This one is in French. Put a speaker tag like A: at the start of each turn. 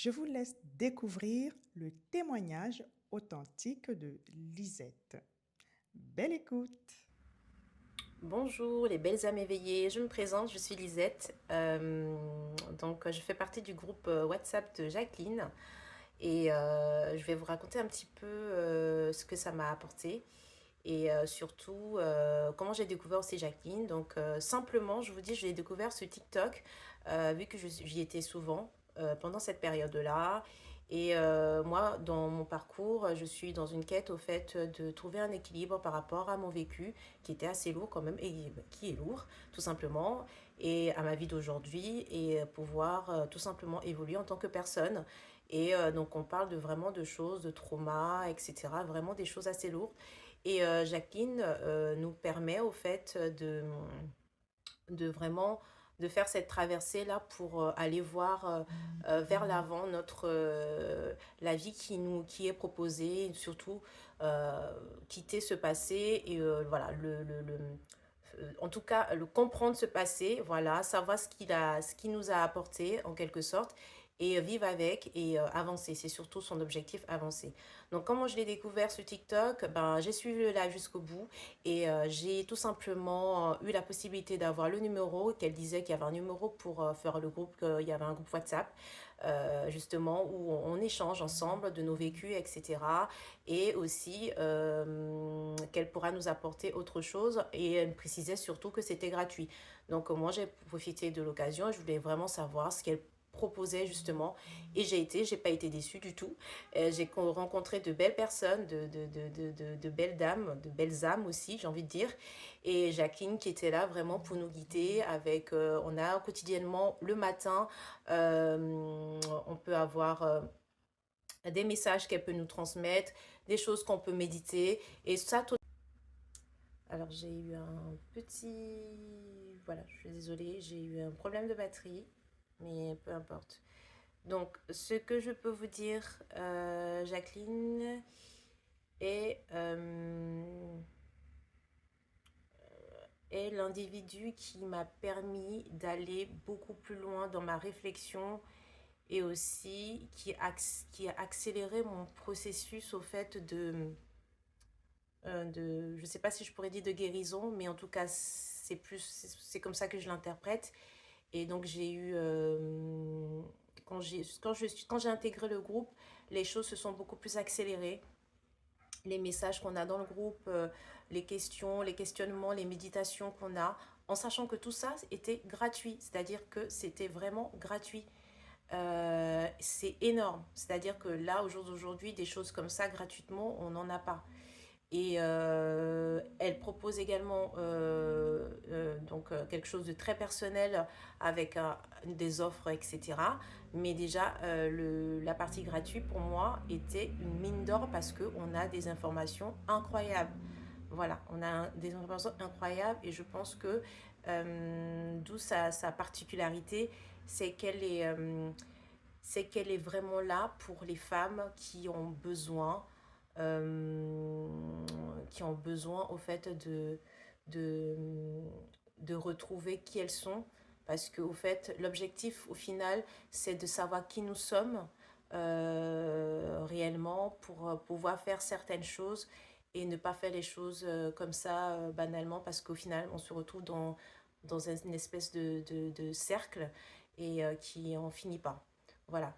A: Je vous laisse découvrir le témoignage authentique de Lisette. Belle écoute!
B: Bonjour les belles âmes éveillées, je me présente, je suis Lisette. Je fais partie du groupe WhatsApp de Jacqueline et je vais vous raconter un petit peu ce que ça m'a apporté et surtout comment j'ai découvert aussi Jacqueline. Simplement, je vous dis, je l'ai découvert sur TikTok vu que j'y étais souvent pendant cette période-là. Et moi, dans mon parcours, je suis dans une quête au fait de trouver un équilibre par rapport à mon vécu, qui était assez lourd quand même, et qui est lourd, tout simplement, et à ma vie d'aujourd'hui, et pouvoir tout simplement évoluer en tant que personne. Et donc, on parle de vraiment de choses, de traumas, etc., vraiment des choses assez lourdes. Et Jacqueline nous permet au fait de vraiment de faire cette traversée là pour aller voir vers l'avant la vie qui est proposée, surtout quitter ce passé et voilà en tout cas le comprendre ce passé, voilà, savoir ce qu'il nous a apporté en quelque sorte et vivre avec et avancer, c'est surtout son objectif, avancer. Donc comment je l'ai découvert sur TikTok, ben j'ai suivi le live jusqu'au bout et j'ai tout simplement eu la possibilité d'avoir le numéro, qu'elle disait qu'il y avait un numéro pour faire le groupe, qu'il y avait un groupe WhatsApp, justement, où on échange ensemble de nos vécus, etc. Et aussi qu'elle pourra nous apporter autre chose. Et elle précisait surtout que c'était gratuit. Donc moi, j'ai profité de l'occasion. Je voulais vraiment savoir ce qu'elle proposait justement et j'ai pas été déçue du tout. J'ai rencontré de belles personnes, de belles dames, de belles âmes aussi, j'ai envie de dire. Et Jacqueline qui était là vraiment pour nous guider avec, on a quotidiennement le matin, on peut avoir des messages qu'elle peut nous transmettre, des choses qu'on peut méditer. Et ça, alors j'ai eu un petit... Voilà, je suis désolée, j'ai eu un problème de batterie, mais peu importe. Donc, ce que je peux vous dire, Jacqueline, est, est l'individu qui m'a permis d'aller beaucoup plus loin dans ma réflexion et aussi qui a accéléré mon processus au fait je ne sais pas si je pourrais dire de guérison, mais en tout cas, c'est comme ça que je l'interprète. Et donc, j'ai eu, quand j'ai intégré le groupe, les choses se sont beaucoup plus accélérées. Les messages qu'on a dans le groupe, les questions, les questionnements, les méditations qu'on a, en sachant que tout ça était gratuit, c'est-à-dire que c'était vraiment gratuit. C'est énorme, c'est-à-dire que là, au jour d'aujourd'hui, des choses comme ça gratuitement, on n'en a pas. Et elle propose également quelque chose de très personnel avec des offres, etc. Mais déjà, la partie gratuite pour moi était une mine d'or parce qu'on a des informations incroyables. Voilà, on a des informations incroyables et je pense que d'où sa particularité, c'est c'est qu'elle est vraiment là pour les femmes euh, qui ont besoin au fait de, de retrouver qui elles sont. Parce qu'au fait, l'objectif au final, c'est de savoir qui nous sommes réellement pour pouvoir faire certaines choses et ne pas faire les choses comme ça banalement parce qu'au final, on se retrouve dans une espèce de cercle et qui en finit pas. Voilà.